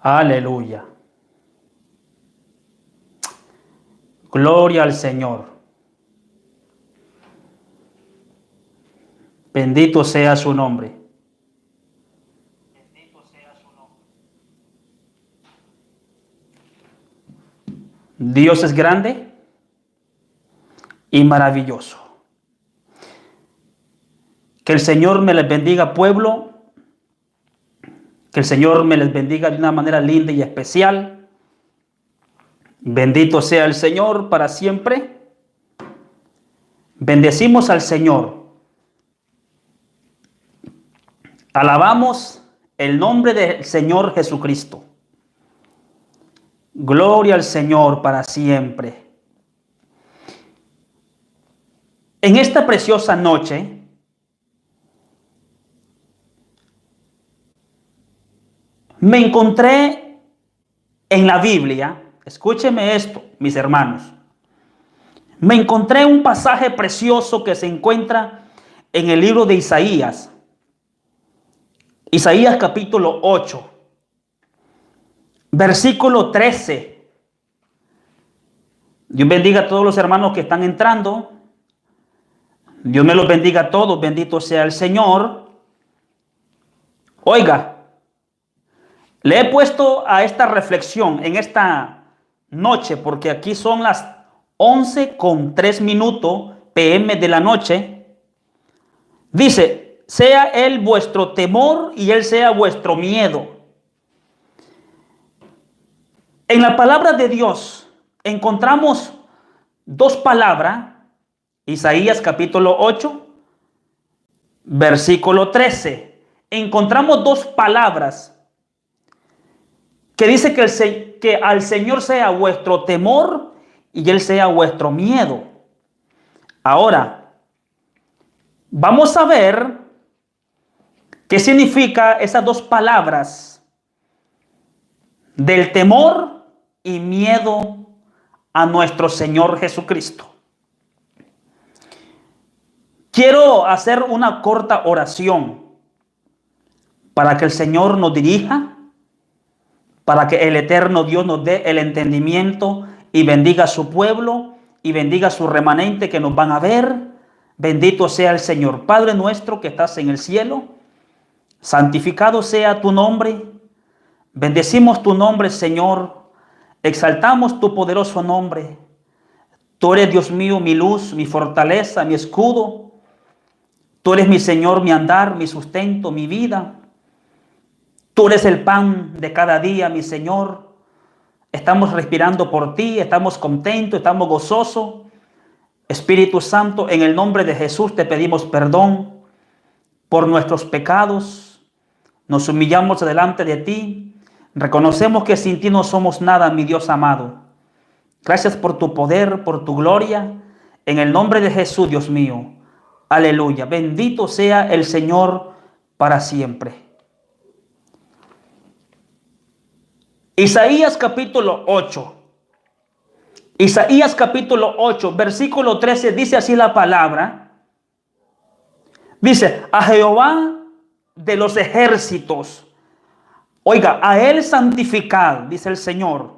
Aleluya. Gloria al Señor. Bendito sea su nombre. Dios es grande y maravilloso. Que el Señor me les bendiga, pueblo. Que el Señor me les bendiga de una manera linda y especial. Bendito sea el Señor para siempre. Bendecimos al Señor. Alabamos el nombre del Señor Jesucristo. Gloria al Señor para siempre. En esta preciosa noche, me encontré en la Biblia. Escúcheme esto, mis hermanos. Me encontré un pasaje precioso que se encuentra en el libro de Isaías. Isaías capítulo 8, versículo 13. Dios bendiga a todos los hermanos que están entrando. Dios me los bendiga a todos. Bendito sea el Señor. Oiga, le he puesto a esta reflexión en esta noche, porque aquí son las 11:03 PM de la noche. Dice: sea Él vuestro temor y Él sea vuestro miedo. En la palabra de Dios encontramos dos palabras. Isaías capítulo 8, versículo 13. Encontramos dos palabras que dice que al Señor sea vuestro temor y Él sea vuestro miedo. Ahora, vamos a ver qué significa esas dos palabras del temor y miedo a nuestro Señor Jesucristo. Quiero hacer una corta oración para que el Señor nos dirija, para que el eterno Dios nos dé el entendimiento y bendiga a su pueblo y bendiga a su remanente que nos van a ver. Bendito sea el Señor. Padre nuestro que estás en el cielo, santificado sea tu nombre. Bendecimos tu nombre, Señor. Exaltamos tu poderoso nombre. Tú eres, Dios mío, mi luz, mi fortaleza, mi escudo. Tú eres mi Señor, mi andar, mi sustento, mi vida. Tú eres el pan de cada día, mi Señor. Estamos respirando por ti, estamos contentos, estamos gozosos. Espíritu Santo, en el nombre de Jesús te pedimos perdón por nuestros pecados. Nos humillamos delante de ti. Reconocemos que sin ti no somos nada, mi Dios amado. Gracias por tu poder, por tu gloria. En el nombre de Jesús, Dios mío. Aleluya. Bendito sea el Señor para siempre. Isaías capítulo 8. Isaías capítulo 8, versículo 13, dice así la palabra. Dice: a Jehová de los ejércitos, oiga, a Él santificad, dice el Señor.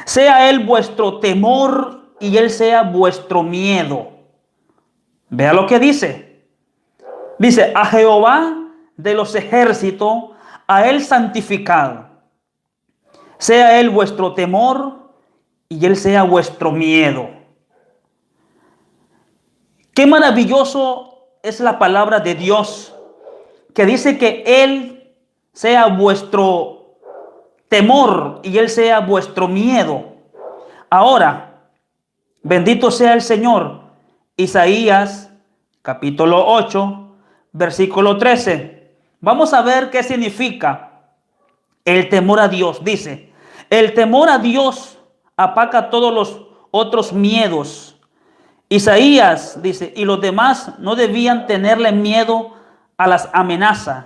Sea Él vuestro temor y Él sea vuestro miedo. Vea lo que dice. Dice: a Jehová de los ejércitos, a Él santificad. Sea Él vuestro temor y Él sea vuestro miedo. Qué maravilloso es la palabra de Dios, que dice que Él sea vuestro temor y Él sea vuestro miedo. Ahora, bendito sea el Señor. Isaías capítulo 8, versículo 13. Vamos a ver qué significa el temor a Dios. Dice: el temor a Dios apaga todos los otros miedos. Isaías dice: y los demás no debían tenerle miedo a las amenazas.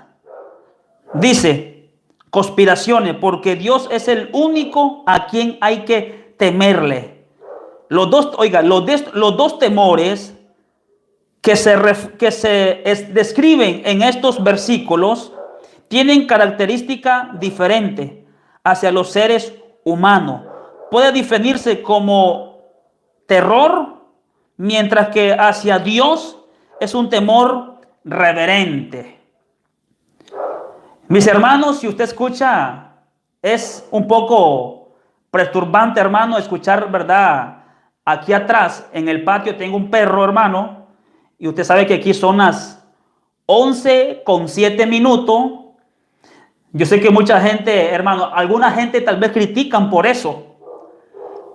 Dice: conspiraciones, porque Dios es el único a quien hay que temerle. Los dos temores que se describen en estos versículos tienen características diferentes. hacia los seres humanos. Puede definirse como terror, mientras que hacia Dios es un temor reverente. Mis hermanos, si usted escucha, es un poco perturbante, hermano, escuchar, ¿verdad? Aquí atrás, en el patio, tengo un perro, hermano, y usted sabe que aquí son las 11:07. Yo sé que mucha gente, hermano, alguna gente tal vez critican por eso,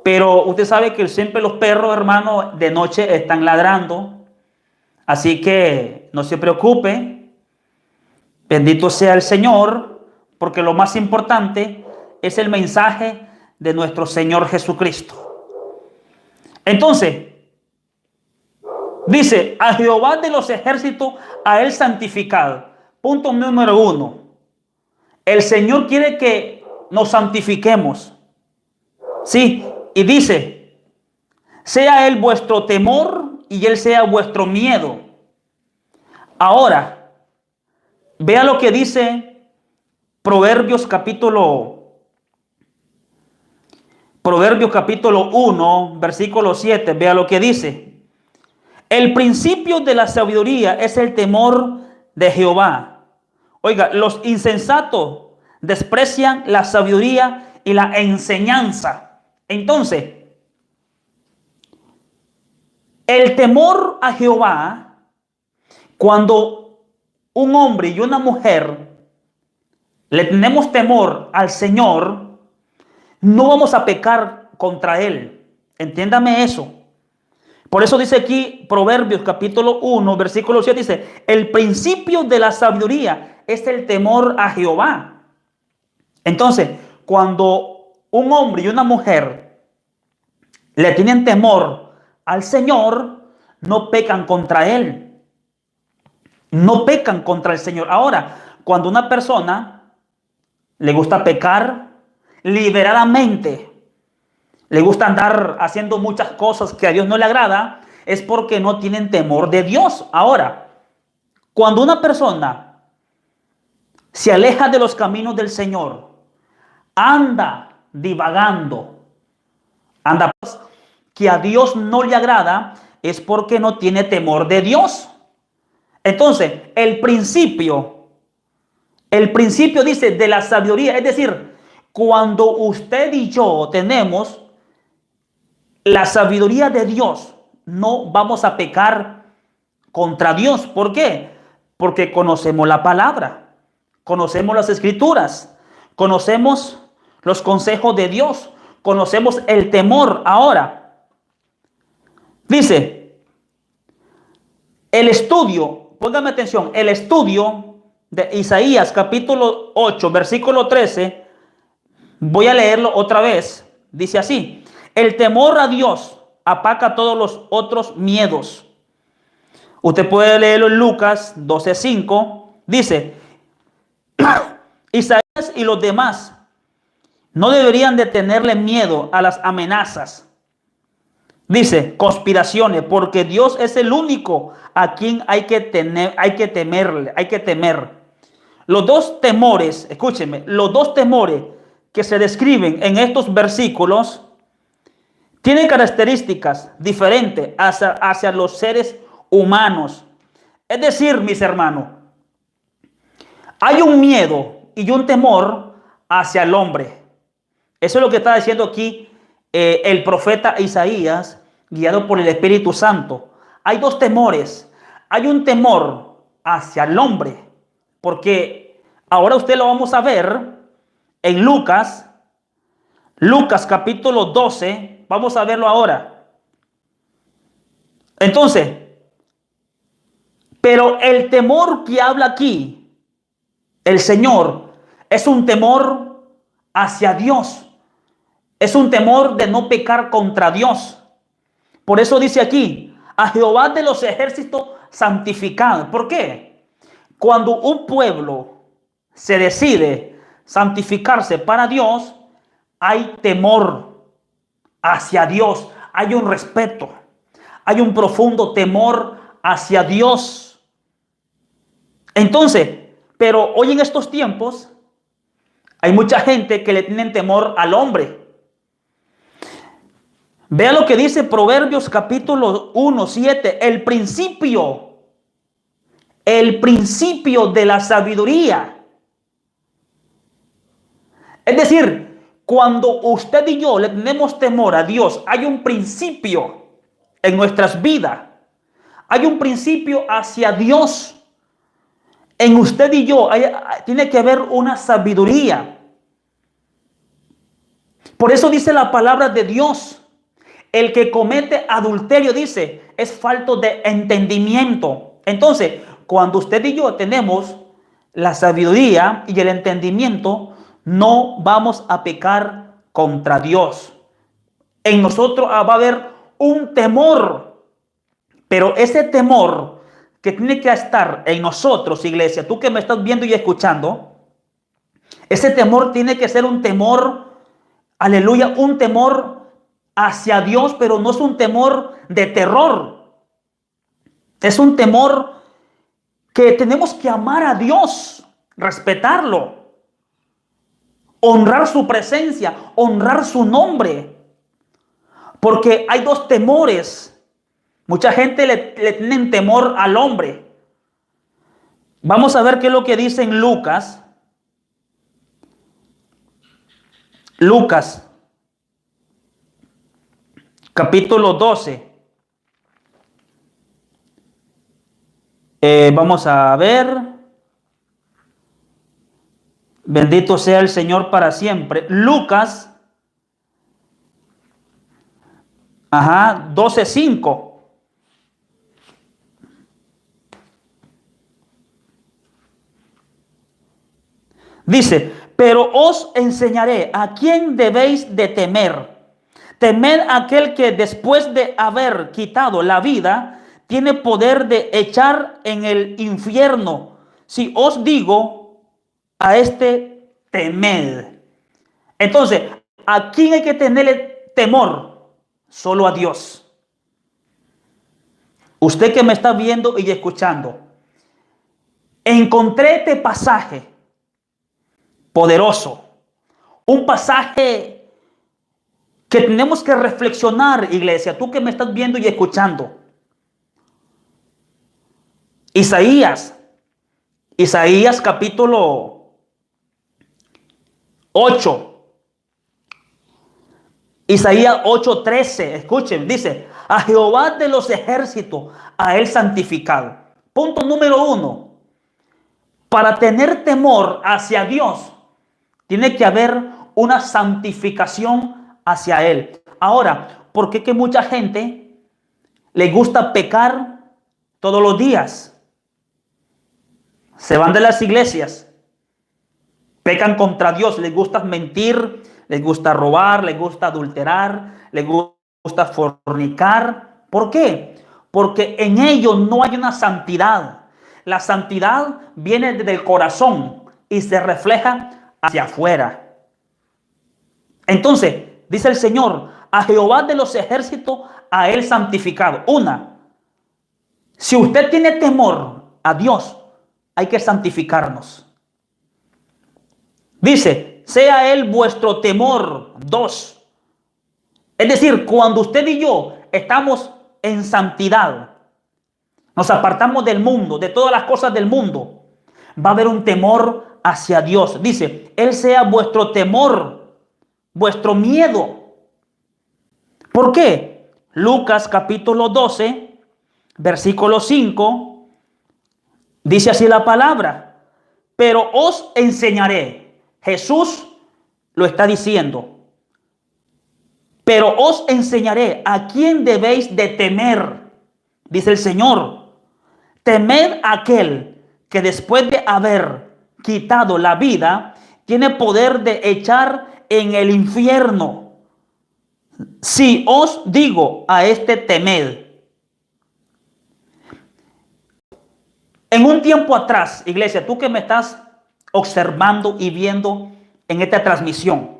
pero usted sabe que siempre los perros, hermano, de noche están ladrando, así que no se preocupe. Bendito sea el Señor, porque lo más importante es el mensaje de nuestro Señor Jesucristo. Entonces, dice, a Jehová de los ejércitos, a él santificado. Punto número 1. El Señor quiere que nos santifiquemos. Sí, y dice, sea él vuestro temor y él sea vuestro miedo. Ahora, vea lo que dice Proverbios capítulo 1, versículo 7. Vea lo que dice. El principio de la sabiduría es el temor de Jehová. Oiga, los insensatos desprecian la sabiduría y la enseñanza. Entonces, el temor a Jehová, cuando un hombre y una mujer le tenemos temor al Señor, no vamos a pecar contra Él. Entiéndame eso. Por eso dice aquí Proverbios capítulo 1, versículo 7, dice, el principio de la sabiduría es el temor a Jehová. Entonces, cuando un hombre y una mujer le tienen temor al Señor, no pecan contra Él. No pecan contra el Señor. Ahora, cuando una persona le gusta pecar liberadamente, le gusta andar haciendo muchas cosas que a Dios no le agrada, es porque no tienen temor de Dios. Ahora, cuando una persona se aleja de los caminos del Señor, anda divagando, anda que a Dios no le agrada, es porque no tiene temor de Dios. Entonces, el principio dice de la sabiduría, es decir, cuando usted y yo tenemos la sabiduría de Dios, no vamos a pecar contra Dios. ¿Por qué? Porque conocemos la palabra, conocemos las escrituras, conocemos los consejos de Dios, conocemos el temor. Ahora, dice, el estudio, póngame atención, el estudio de Isaías capítulo 8, versículo 13, voy a leerlo otra vez. Dice así, el temor a Dios apaga todos los otros miedos. Usted puede leerlo en Lucas 12:5. Dice, Isaías y los demás no deberían de tenerle miedo a las amenazas. Dice, conspiraciones, porque Dios es el único a quien hay que temer. Los dos temores, escúcheme, los dos temores que se describen en estos versículos tienen características diferentes hacia los seres humanos. Es decir, mis hermanos, hay un miedo y un temor hacia el hombre. Eso es lo que está diciendo aquí el profeta Isaías, guiado por el Espíritu Santo. Hay dos temores. Hay un temor hacia el hombre, porque ahora usted lo vamos a ver en Lucas capítulo 12. Vamos a verlo ahora. Entonces, pero el temor que habla aquí el Señor es un temor hacia Dios. Es un temor de no pecar contra Dios. Por eso dice aquí, a Jehová de los ejércitos santificado. ¿Por qué? Cuando un pueblo se decide santificarse para Dios, hay temor hacia Dios, hay un respeto, hay un profundo temor hacia Dios. Entonces, pero hoy en estos tiempos, Hay mucha gente que le tienen temor al hombre. Vea lo que dice Proverbios capítulo 1:7. El principio de la sabiduría. Es decir, cuando usted y yo le tenemos temor a Dios, hay un principio en nuestras vidas. Hay un principio hacia Dios. En usted y yo tiene que haber una sabiduría. Por eso dice la palabra de Dios. El que comete adulterio, dice, es falto de entendimiento. Entonces, cuando usted y yo tenemos la sabiduría y el entendimiento, no vamos a pecar contra Dios. En nosotros va a haber un temor, pero ese temor que tiene que estar en nosotros, iglesia, tú que me estás viendo y escuchando, ese temor tiene que ser un temor, aleluya, un temor hacia Dios, pero no es un temor de terror. Es un temor que tenemos que amar a Dios, respetarlo, honrar su presencia, honrar su nombre. Porque hay dos temores. Mucha gente le tienen temor al hombre. Vamos a ver qué es lo que dice en Lucas. Lucas, capítulo 12. Vamos a ver. Bendito sea el Señor para siempre. Lucas, 12:5. Dice, pero os enseñaré a quién debéis de temer. Temed a aquel que después de haber quitado la vida, tiene poder de echar en el infierno. Si os digo, a este temed. Entonces, ¿a quién hay que tenerle temor? Solo a Dios. Usted que me está viendo y escuchando, encontré este pasaje poderoso, un pasaje que tenemos que reflexionar, iglesia, tú que me estás viendo y escuchando. Isaías capítulo 8. Isaías 8:13, escuchen, dice, a Jehová de los ejércitos, a él santificado. Punto número 1. Para tener temor hacia Dios, tiene que haber una santificación hacia él. Ahora, ¿por qué que mucha gente le gusta pecar todos los días? Se van de las iglesias, pecan contra Dios, les gusta mentir, les gusta robar, les gusta adulterar, les gusta fornicar. ¿Por qué? Porque en ellos no hay una santidad. La santidad viene desde el corazón y se refleja hacia afuera. Entonces, dice el Señor, a Jehová de los ejércitos, a él santificado. Si usted tiene temor a Dios, hay que santificarnos. Dice, sea él vuestro temor. 2. Es decir, cuando usted y yo estamos en santidad, nos apartamos del mundo, de todas las cosas del mundo, va a haber un temor hacia Dios. Dice, él sea vuestro temor, vuestro miedo. ¿Por qué? Lucas capítulo 12, versículo 5. Dice así la palabra, pero os enseñaré. Jesús lo está diciendo. Pero os enseñaré a quién debéis de temer, dice el Señor. Temed a aquel que después de haber quitado la vida, tiene poder de echar en el infierno. Si os digo, a este temed. En un tiempo atrás, iglesia, tú que me estás observando y viendo en esta transmisión,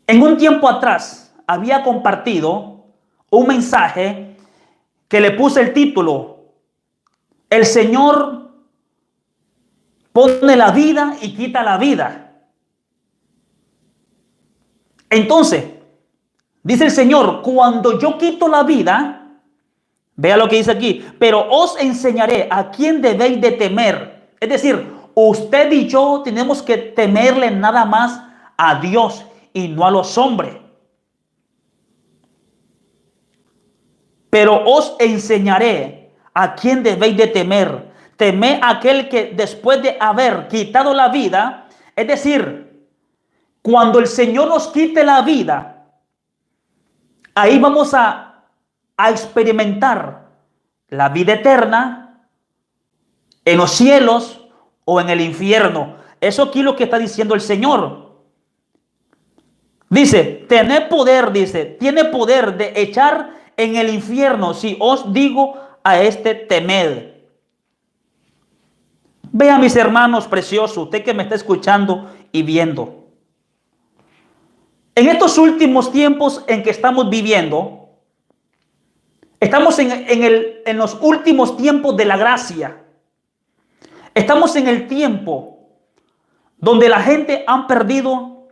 en un tiempo atrás había compartido un mensaje que le puse el título, el Señor pone la vida y quita la vida. Entonces, dice el Señor, cuando yo quito la vida, vea lo que dice aquí, pero os enseñaré a quién debéis de temer. Es decir, usted y yo tenemos que temerle nada más a Dios y no a los hombres. Pero os enseñaré a quién debéis de temer. Temed a aquel que después de haber quitado la vida, es decir, cuando el Señor nos quite la vida, ahí vamos a experimentar la vida eterna en los cielos o en el infierno. Eso aquí es lo que está diciendo el Señor. Dice, tiene poder de echar en el infierno si os digo a este temed. Vea, mis hermanos preciosos, usted que me está escuchando y viendo. En estos últimos tiempos en que estamos viviendo, estamos en los últimos tiempos de la gracia. Estamos en el tiempo donde la gente ha perdido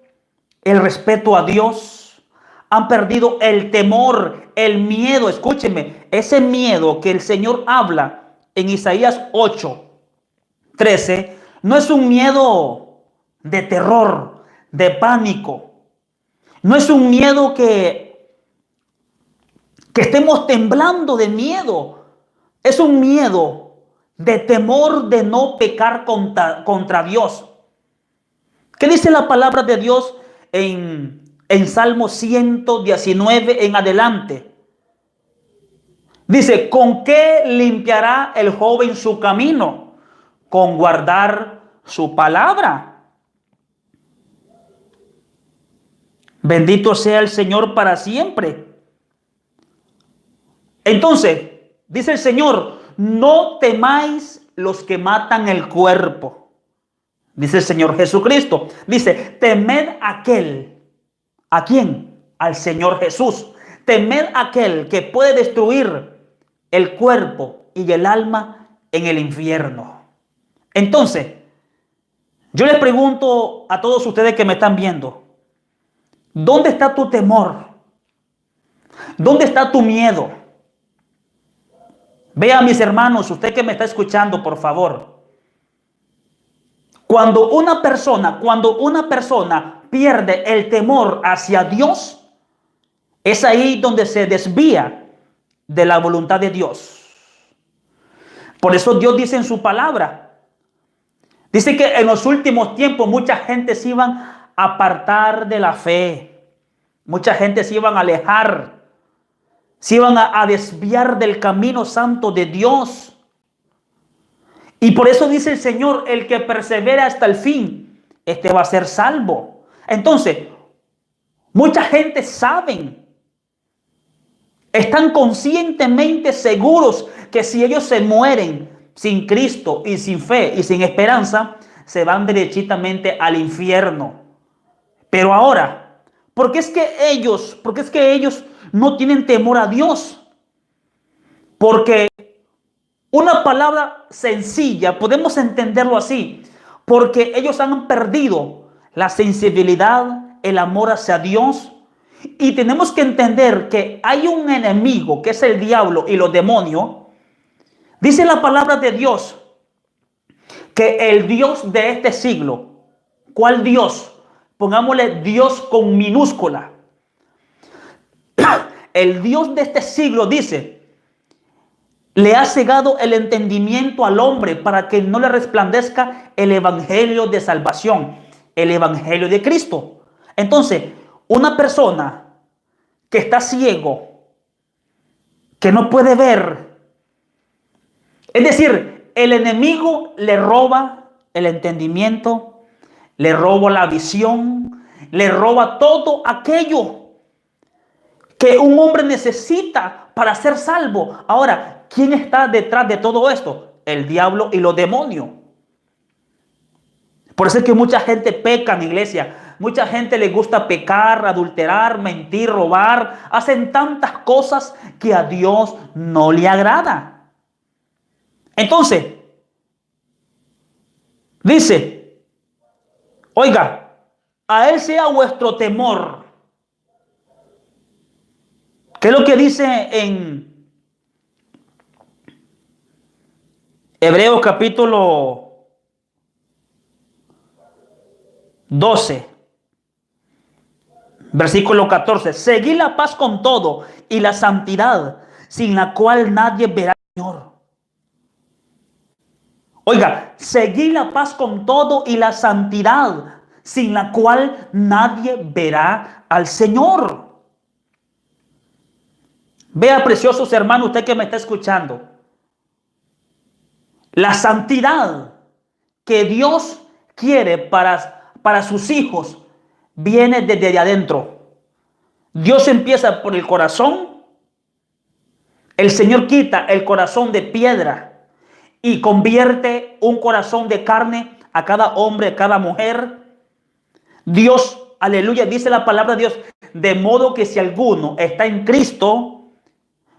el respeto a Dios, han perdido el temor, el miedo. Escúcheme, ese miedo que el Señor habla en Isaías 8:13 no es un miedo de terror, de pánico. No es un miedo que estemos temblando de miedo. Es un miedo de temor de no pecar contra Dios. ¿Qué dice la palabra de Dios en Salmo 119 en adelante? Dice, ¿con qué limpiará el joven su camino? Con guardar su palabra. Bendito sea el Señor para siempre. Entonces, dice el Señor, no temáis los que matan el cuerpo. Dice el Señor Jesucristo. Dice, temed aquel. ¿A quién? Al Señor Jesús. Temed aquel que puede destruir el cuerpo y el alma en el infierno. Entonces, yo les pregunto a todos ustedes que me están viendo, ¿dónde está tu temor? ¿Dónde está tu miedo? Vea, mis hermanos, usted que me está escuchando, por favor. Cuando una persona pierde el temor hacia Dios, es ahí donde se desvía de la voluntad de Dios. Por eso Dios dice en su palabra, dice que en los últimos tiempos mucha gente se iban a apartar de la fe. Mucha gente se iban a alejar. Se iban a desviar del camino santo de Dios. Y por eso dice el Señor, el que persevera hasta el fin, este va a ser salvo. Entonces, mucha gente saben, están conscientemente seguros que si ellos se mueren sin Cristo y sin fe y sin esperanza, se van derechitamente al infierno. Pero ahora, ¿por qué es que ellos no tienen temor a Dios? Porque una palabra sencilla, podemos entenderlo así, porque ellos han perdido la sensibilidad, el amor hacia Dios. Y tenemos que entender que hay un enemigo que es el diablo y los demonios. Dice la palabra de Dios que el Dios de este siglo, ¿cuál Dios? Pongámosle Dios con minúscula. El Dios de este siglo, dice, le ha cegado el entendimiento al hombre para que no le resplandezca el evangelio de salvación, el evangelio de Cristo. Entonces, una persona que está ciego, que no puede ver, es decir, el enemigo le roba el entendimiento, le roba la visión, le roba todo aquello que un hombre necesita para ser salvo. Ahora, ¿quién está detrás de todo esto? El diablo y los demonios. Por eso es que mucha gente peca en la iglesia. Mucha gente le gusta pecar, adulterar, mentir, robar. Hacen tantas cosas que a Dios no le agrada. Entonces, Dice, oiga, a Él sea vuestro temor. ¿Qué es lo que dice en Hebreos capítulo 12, versículo 14? Seguid la paz con todo y la santidad, sin la cual nadie verá al Señor. Oiga, seguid la paz con todo y la santidad, sin la cual nadie verá al Señor. Vea, preciosos hermanos, usted que me está escuchando. La santidad que Dios quiere para sus hijos viene desde adentro. Dios empieza por el corazón. El Señor quita el corazón de piedra y convierte un corazón de carne a cada hombre, a cada mujer. Dios, aleluya, dice la palabra de Dios, de modo que si alguno está en Cristo,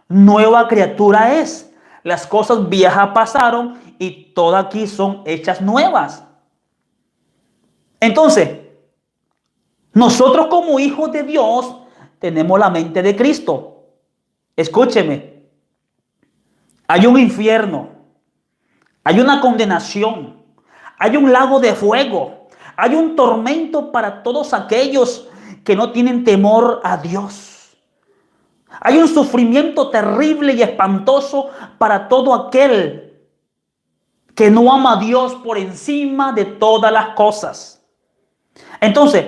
nueva criatura es. Las cosas viejas pasaron y todas aquí son hechas nuevas. Entonces, nosotros como hijos de Dios tenemos la mente de Cristo. Escúcheme, hay un infierno, hay una condenación, hay un lago de fuego, hay un tormento para todos aquellos que no tienen temor a Dios. Hay un sufrimiento terrible y espantoso para todo aquel que no ama a Dios por encima de todas las cosas. Entonces,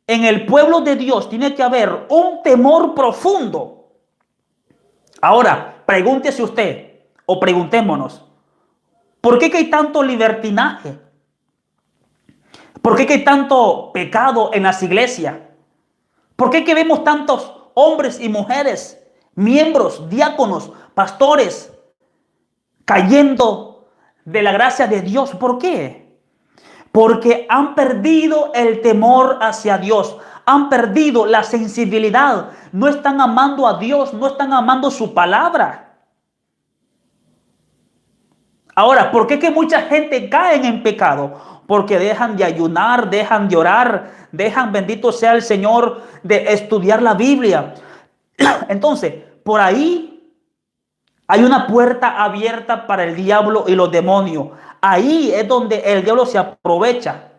en el pueblo de Dios tiene que haber un temor profundo. Ahora, pregúntese usted, o preguntémonos, ¿por qué hay tanto libertinaje? ¿Por qué hay tanto pecado en las iglesias? ¿Por qué vemos tantos hombres y mujeres, miembros, diáconos, pastores, cayendo de la gracia de Dios? ¿Por qué? Porque han perdido el temor hacia Dios, han perdido la sensibilidad, no están amando a Dios, no están amando su palabra. Ahora, ¿por qué que mucha gente cae en pecado? Porque dejan de ayunar, dejan de orar, dejan, bendito sea el Señor, de estudiar la Biblia. Entonces, por ahí hay una puerta abierta para el diablo y los demonios. Ahí es donde el diablo se aprovecha.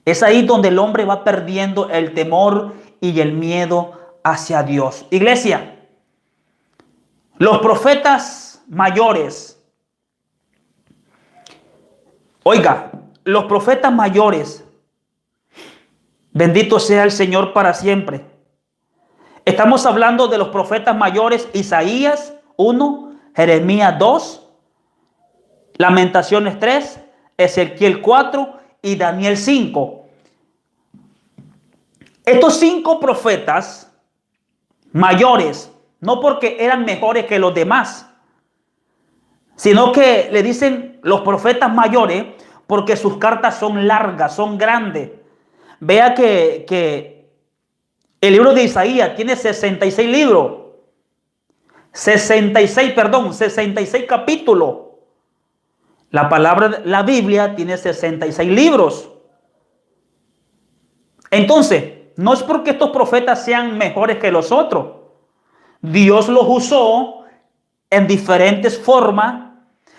Es ahí donde el hombre va perdiendo el temor y el miedo hacia Dios. Iglesia, los profetas mayores, oiga, los profetas mayores, bendito sea el Señor para siempre. Estamos hablando de los profetas mayores: Isaías 1, Jeremías 2, Lamentaciones 3, Ezequiel 4 y Daniel 5. Estos 5 profetas mayores, no porque eran mejores que los demás, sino que le dicen los profetas mayores porque sus cartas son largas, son grandes. Vea que el libro de Isaías tiene 66 libros. 66 capítulos. La Biblia tiene 66 libros. Entonces, no es porque estos profetas sean mejores que los otros. Dios los usó en diferentes formas.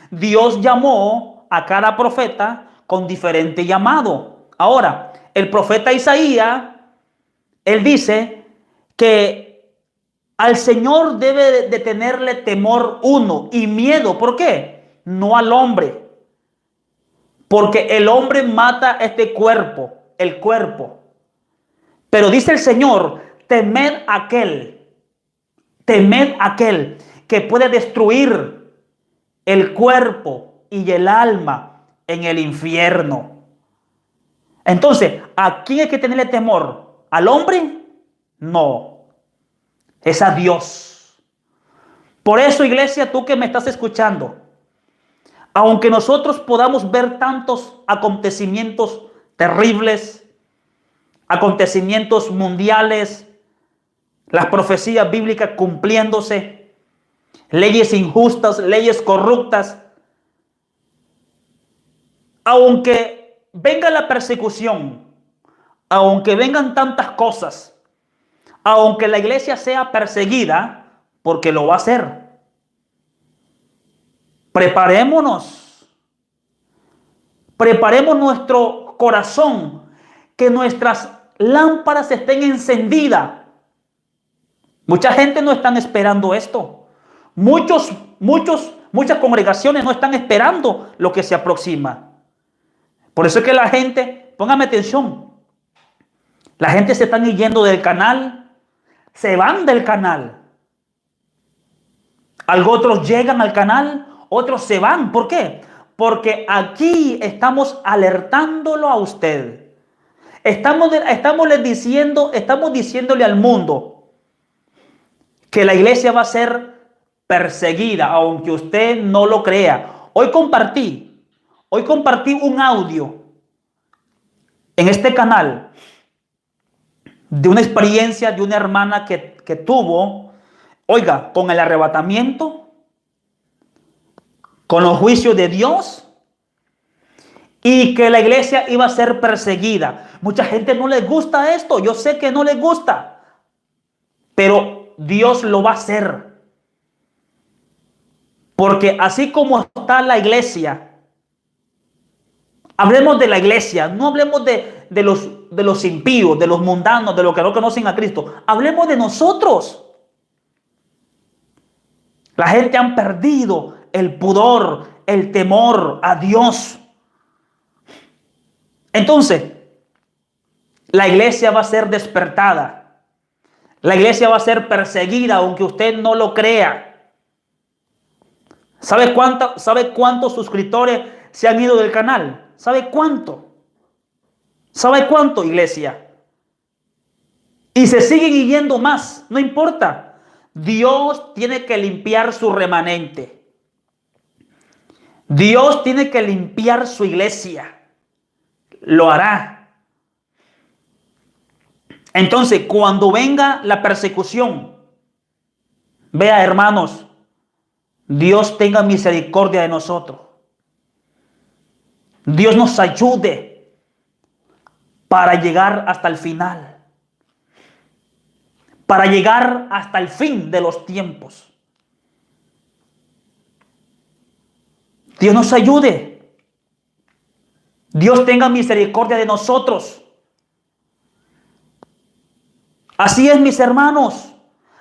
Dios llamó a cada profeta con diferente llamado. Ahora, el profeta Isaías, él dice que al Señor debe de tenerle temor uno y miedo. ¿Por qué? No al hombre. Porque el hombre mata este cuerpo, el cuerpo. Pero dice el Señor, temed aquel que puede destruir el cuerpo y el alma en el infierno. Entonces, ¿a quién hay que tenerle temor? ¿Al hombre? No, es a Dios. Por eso, iglesia, tú que me estás escuchando, aunque nosotros podamos ver tantos acontecimientos terribles, acontecimientos mundiales, las profecías bíblicas cumpliéndose, leyes injustas, leyes corruptas, Aunque venga la persecución, aunque vengan tantas cosas, aunque la iglesia sea perseguida, porque lo va a hacer, preparémonos, preparemos nuestro corazón, que nuestras lámparas estén encendidas. Mucha gente no están esperando esto. Muchas congregaciones no están esperando lo que se aproxima. Por eso es que la gente, póngame atención, la gente se están yendo del canal, se van del canal. Algunos otros llegan al canal, otros se van. ¿Por qué? Porque aquí estamos alertándolo a usted. Estamos diciéndole al mundo que la iglesia va a ser perseguida, aunque usted no lo crea. Hoy compartí un audio en este canal de una experiencia de una hermana que tuvo, oiga, con el arrebatamiento, con los juicios de Dios, y que la iglesia iba a ser perseguida. Mucha gente no les gusta esto, yo sé que no les gusta, pero Dios lo va a hacer. Porque así como está la iglesia, hablemos de la iglesia, no hablemos de los impíos, de los mundanos, de los que no conocen a Cristo. Hablemos de nosotros. La gente ha perdido el pudor, el temor a Dios. Entonces, la iglesia va a ser despertada. La iglesia va a ser perseguida, aunque usted no lo crea. ¿Sabe cuántos suscriptores se han ido del canal? ¿Sabe cuánto? ¿Sabe cuánto, iglesia? Y se siguen yendo más, no importa. Dios tiene que limpiar su remanente. Dios tiene que limpiar su iglesia. Lo hará. Entonces, cuando venga la persecución, vea, hermanos, Dios tenga misericordia de nosotros. Dios nos ayude para llegar hasta el final, para llegar hasta el fin de los tiempos. Dios nos ayude. Dios tenga misericordia de nosotros. Así es, mis hermanos.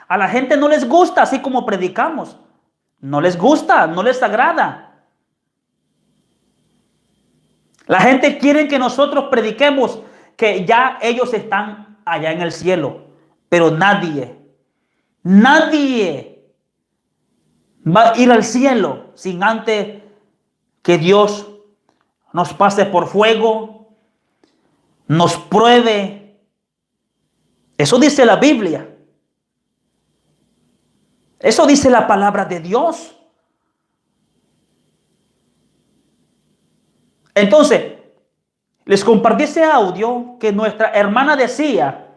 A la gente no les gusta así como predicamos. No les gusta, no les agrada. La gente quiere que nosotros prediquemos que ya ellos están allá en el cielo. Pero nadie va a ir al cielo sin antes que Dios nos pase por fuego, nos pruebe. Eso dice la Biblia. Eso dice la palabra de Dios. Entonces, les compartí ese audio que nuestra hermana decía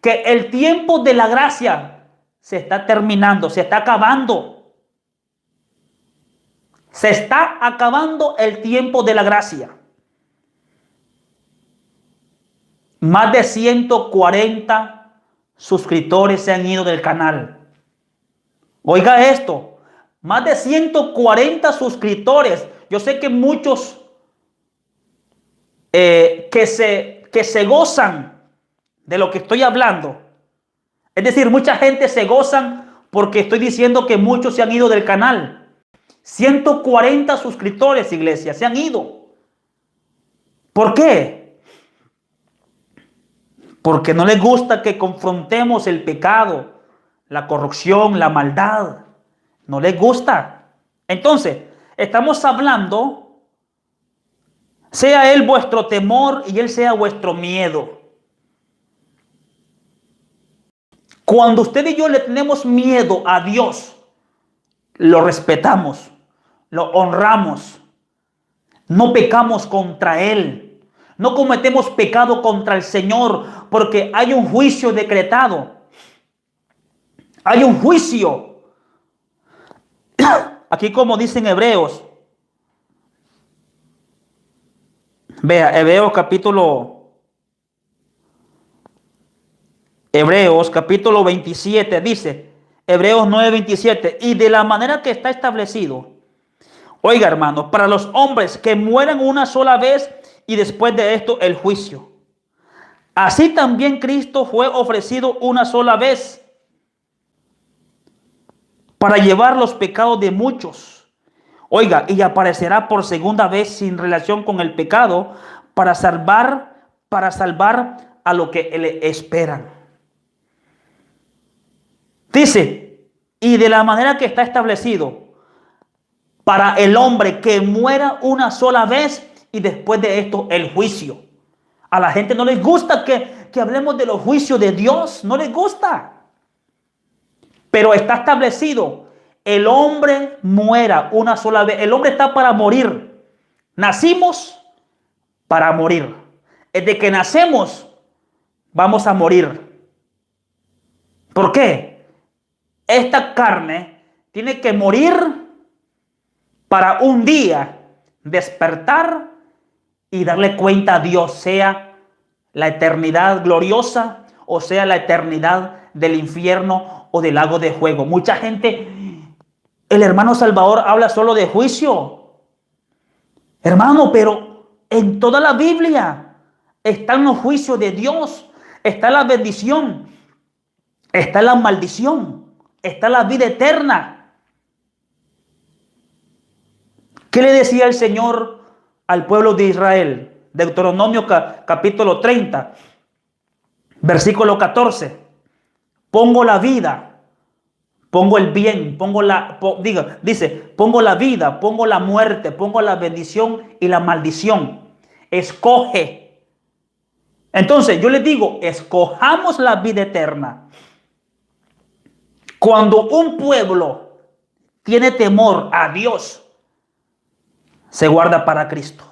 que el tiempo de la gracia se está terminando, se está acabando. Se está acabando el tiempo de la gracia. Más de 140 suscriptores se han ido del canal. Oiga esto, más de 140 suscriptores. Yo sé que muchos que se gozan de lo que estoy hablando. Es decir, mucha gente se gozan porque estoy diciendo que muchos se han ido del canal. 140 suscriptores, iglesia, se han ido. ¿Por qué? Porque no les gusta que confrontemos el pecado, la corrupción, la maldad. No les gusta. Entonces, estamos hablando, sea Él vuestro temor y Él sea vuestro miedo. Cuando usted y yo le tenemos miedo a Dios, lo respetamos, lo honramos, no pecamos contra Él, no cometemos pecado contra el Señor, porque hay un juicio decretado. Hay un juicio. Aquí, como dicen Hebreos, Vea, Hebreos capítulo 27 dice, Hebreos 9:27, y de la manera que está establecido, oiga hermano, para los hombres que mueran una sola vez y después de esto el juicio. Así también Cristo fue ofrecido una sola vez para llevar los pecados de muchos. Oiga, y aparecerá por segunda vez sin relación con el pecado para salvar a lo que le esperan. Dice, y de la manera que está establecido, para el hombre que muera una sola vez y después de esto el juicio. A la gente no les gusta que hablemos de los juicios de Dios, no les gusta. Pero está establecido, el hombre muera una sola vez, el hombre está para morir. Nacimos para morir. Desde que nacemos vamos a morir. ¿Por qué? Esta carne tiene que morir para un día despertar y darle cuenta a Dios, sea la eternidad gloriosa o sea la eternidad del infierno o del lago de fuego. Mucha gente, el hermano Salvador habla solo de juicio. Hermano, pero en toda la Biblia están los juicios de Dios, está la bendición, está la maldición, está la vida eterna. ¿Qué le decía el Señor al pueblo de Israel? Deuteronomio capítulo 30, versículo 14. Pongo la vida, pongo el bien, pongo la vida, pongo la muerte, pongo la bendición y la maldición. Escoge. Entonces yo les digo, escojamos la vida eterna. Cuando un pueblo tiene temor a Dios, se guarda para Cristo.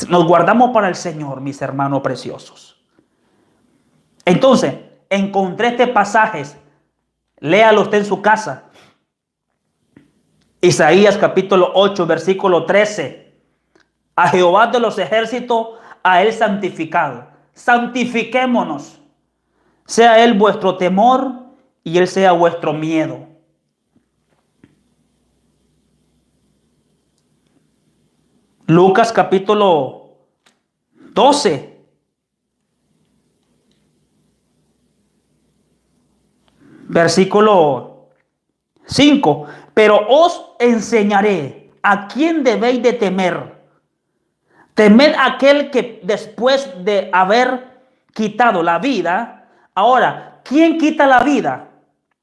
Nos guardamos para el Señor, mis hermanos preciosos. Entonces, encontré este pasaje. Léalo usted en su casa. Isaías capítulo 8, versículo 13. A Jehová de los ejércitos, a él santificado. Santifiquémonos. Sea él vuestro temor y él sea vuestro miedo. Lucas capítulo 12. Versículo 5. Pero os enseñaré a quién debéis de temer. Temed a aquel que después de haber quitado la vida. Ahora, ¿quién quita la vida?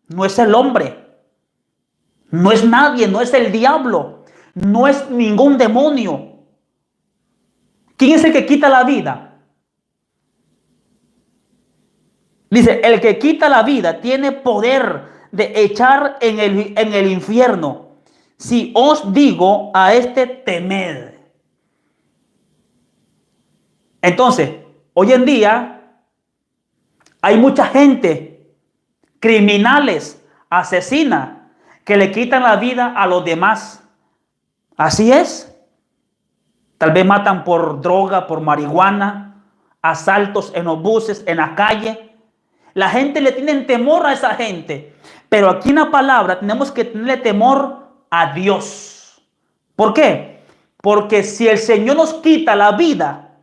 No es el hombre. No es nadie, no es el diablo. No es ningún demonio. ¿Quién es el que quita la vida? Dice, el que quita la vida tiene poder de echar en el infierno. Si os digo a este temed. Entonces, hoy en día hay mucha gente, criminales, asesinas, que le quitan la vida a los demás. Así es. Tal vez matan por droga, por marihuana, asaltos en los buses, en la calle. La gente le tiene temor a esa gente. Pero aquí en la palabra tenemos que tenerle temor a Dios. ¿Por qué? Porque si el Señor nos quita la vida,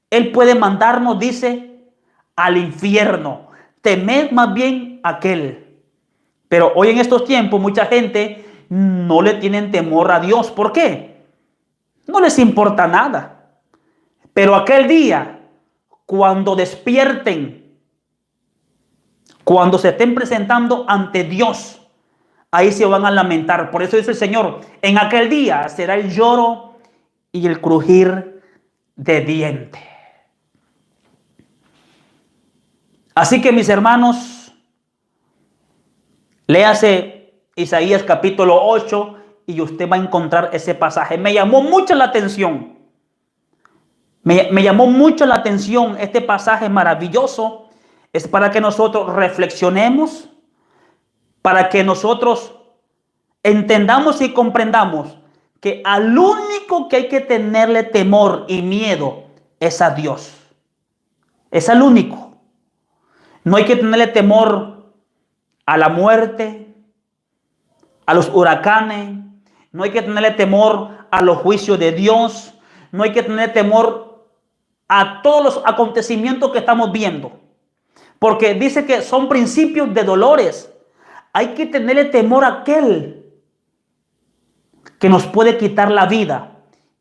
Él puede mandarnos, dice, al infierno. Temed más bien a aquel. Pero hoy en estos tiempos mucha gente no le tienen temor a Dios. ¿Por qué? No les importa nada. Pero aquel día, cuando despierten, cuando se estén presentando ante Dios, ahí se van a lamentar. Por eso dice el Señor, en aquel día será el lloro y el crujir de dientes. Así que mis hermanos, léase Isaías capítulo 8 y usted va a encontrar ese pasaje. Me llamó mucho la atención. Me llamó mucho la atención este pasaje maravilloso. Es para que nosotros reflexionemos, para que nosotros entendamos y comprendamos que al único que hay que tenerle temor y miedo es a Dios. Es al único. No hay que tenerle temor a la muerte, a los huracanes. No hay que tenerle temor a los juicios de Dios. No hay que tener temor a todos los acontecimientos que estamos viendo. Porque dice que son principios de dolores. Hay que tenerle temor a aquel que nos puede quitar la vida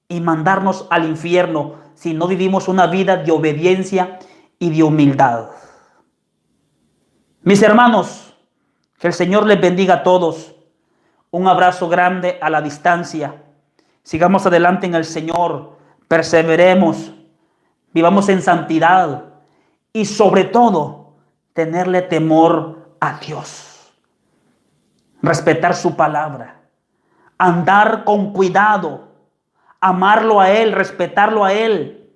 y mandarnos al infierno si no vivimos una vida de obediencia y de humildad. Mis hermanos, que el Señor les bendiga a todos. Un abrazo grande a la distancia. Sigamos adelante en el Señor, perseveremos, vivamos en santidad y sobre todo tenerle temor a Dios. Respetar su palabra, andar con cuidado, amarlo a Él, respetarlo a Él.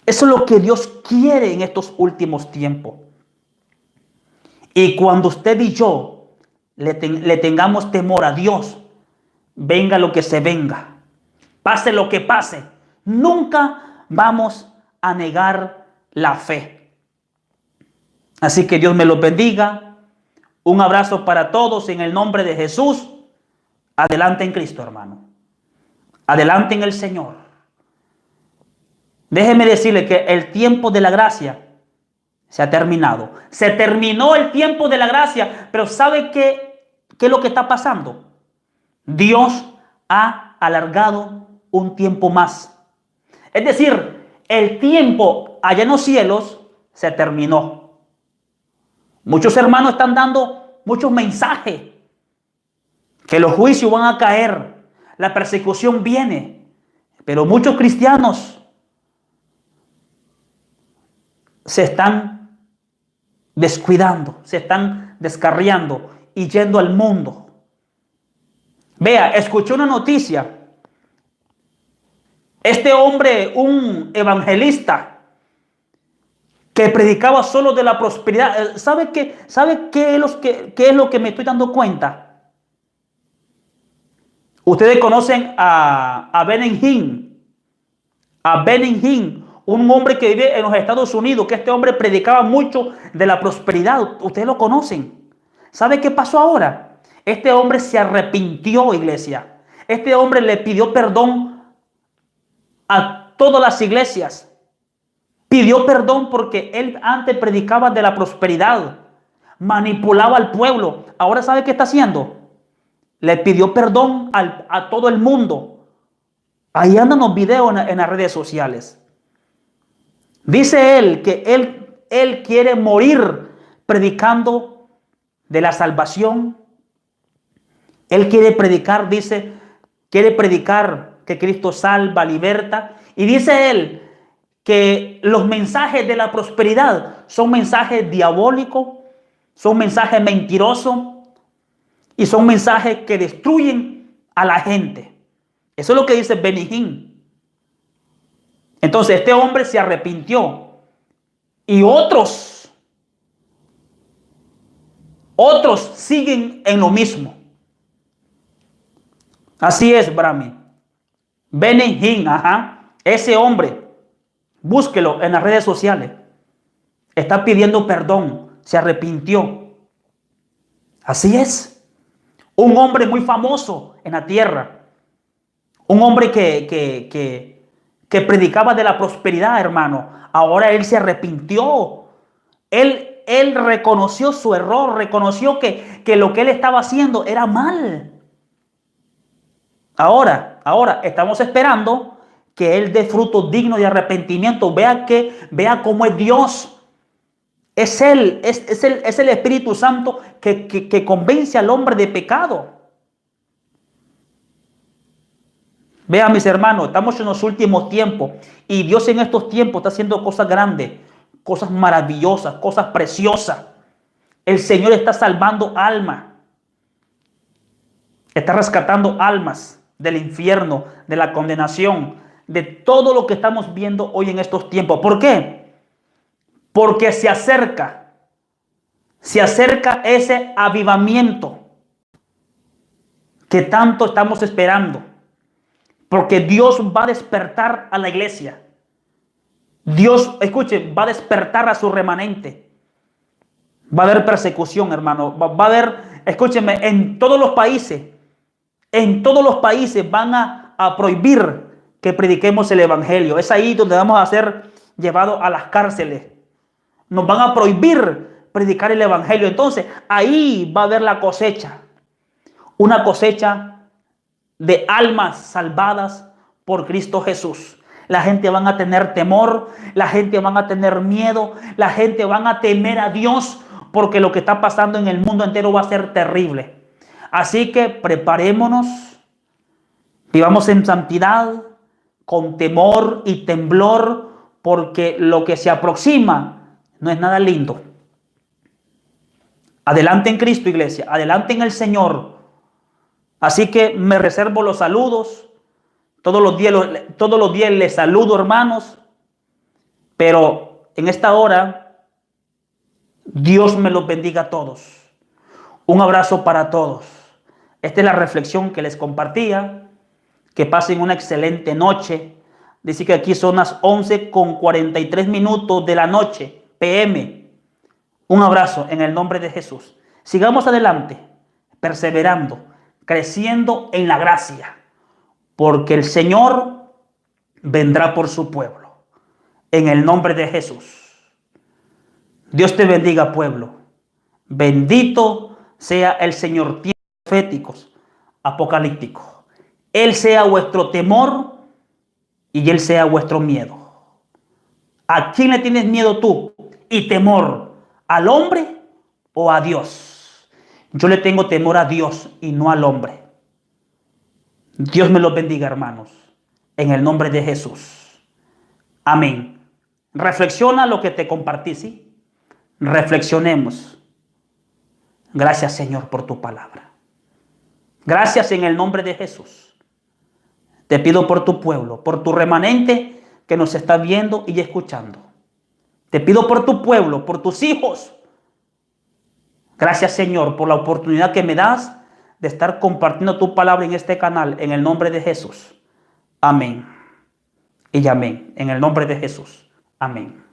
Eso es lo que Dios quiere en estos últimos tiempos. Y cuando usted y yo le tengamos temor a Dios, venga lo que se venga, pase lo que pase, nunca vamos a negar la fe. Así que Dios me los bendiga. Un abrazo para todos en el nombre de Jesús. Adelante en Cristo, hermano. Adelante en el Señor. Déjeme decirle que el tiempo de la gracia se ha terminado. Se terminó el tiempo de la gracia, pero ¿sabe qué es lo que está pasando? Dios ha alargado un tiempo más. Es decir, el tiempo allá en los cielos se terminó. Muchos hermanos están dando muchos mensajes que los juicios van a caer, la persecución viene, pero muchos cristianos se están descuidando, se están descarriando y yendo al mundo. Vea, escuché una noticia. Este hombre, un evangelista que predicaba solo de la prosperidad. ¿Sabe qué es lo que me estoy dando cuenta? Ustedes conocen a Benny Hinn. A Benny Hinn, un hombre que vive en los Estados Unidos, que este hombre predicaba mucho de la prosperidad. Ustedes lo conocen. ¿Sabe qué pasó ahora? Este hombre se arrepintió, iglesia. Este hombre le pidió perdón a todas las iglesias. Pidió perdón porque él antes predicaba de la prosperidad, manipulaba al pueblo. Ahora, ¿sabe qué está haciendo? Le pidió perdón a todo el mundo. Ahí andan los videos en las redes sociales. Dice él que él quiere morir predicando de la salvación. Él quiere predicar, quiere predicar que Cristo salva, liberta. Y dice él que los mensajes de la prosperidad son mensajes diabólicos, son mensajes mentirosos y son mensajes que destruyen a la gente. Eso es lo que dice Benny Hinn. Entonces este hombre se arrepintió y otros siguen en lo mismo. Así es, Brahmi. Benny Hinn, ese hombre, búsquelo en las redes sociales. Está pidiendo perdón, se arrepintió. Así es. Un hombre muy famoso en la tierra. Un hombre que predicaba de la prosperidad, hermano. Ahora él se arrepintió. Él reconoció su error, reconoció que lo que él estaba haciendo era mal. Ahora estamos esperando que él dé frutos dignos de arrepentimiento. Vea cómo es Dios. Es él, es el Espíritu Santo que convence al hombre de pecado. Vea, mis hermanos, estamos en los últimos tiempos y Dios en estos tiempos está haciendo cosas grandes, cosas maravillosas, cosas preciosas. El Señor está salvando almas, está rescatando almas del infierno, de la condenación, de todo lo que estamos viendo hoy en estos tiempos. ¿Por qué? Porque se acerca ese avivamiento que tanto estamos esperando. Porque Dios va a despertar a la iglesia. Dios, escuche, va a despertar a su remanente. Va a haber persecución, hermano. Va a haber, escúcheme, en todos los países van a prohibir que prediquemos el evangelio. Es ahí donde vamos a ser llevados a las cárceles. Nos van a prohibir predicar el evangelio. Entonces, ahí va a haber la cosecha. Una cosecha de almas salvadas por Cristo Jesús. La gente van a tener temor, la gente van a tener miedo, la gente van a temer a Dios, porque lo que está pasando en el mundo entero va a ser terrible. Así que preparémonos, vivamos en santidad, con temor y temblor, porque lo que se aproxima no es nada lindo. Adelante en Cristo, iglesia, adelante en el Señor. Así que me reservo los saludos. Todos los días les saludo, hermanos. Pero en esta hora, Dios me los bendiga a todos. Un abrazo para todos. Esta es la reflexión que les compartía. Que pasen una excelente noche. Dice que aquí son las 11:43 de la noche, PM. Un abrazo en el nombre de Jesús. Sigamos adelante, perseverando, creciendo en la gracia, porque el Señor vendrá por su pueblo, en el nombre de Jesús. Dios te bendiga, pueblo. Bendito sea el Señor. Tiempos proféticos, apocalípticos. Él sea vuestro temor y Él sea vuestro miedo. ¿A quién le tienes miedo tú y temor? ¿Al hombre o a Dios? Yo le tengo temor a Dios y no al hombre. Dios me los bendiga, hermanos, en el nombre de Jesús. Amén. Reflexiona lo que te compartí, ¿sí? Reflexionemos. Gracias, Señor, por tu palabra. Gracias en el nombre de Jesús. Te pido por tu pueblo, por tu remanente que nos está viendo y escuchando. Te pido por tu pueblo, por tus hijos. Gracias, Señor, por la oportunidad que me das de estar compartiendo tu palabra en este canal, en el nombre de Jesús. Amén. Y amén. En el nombre de Jesús. Amén.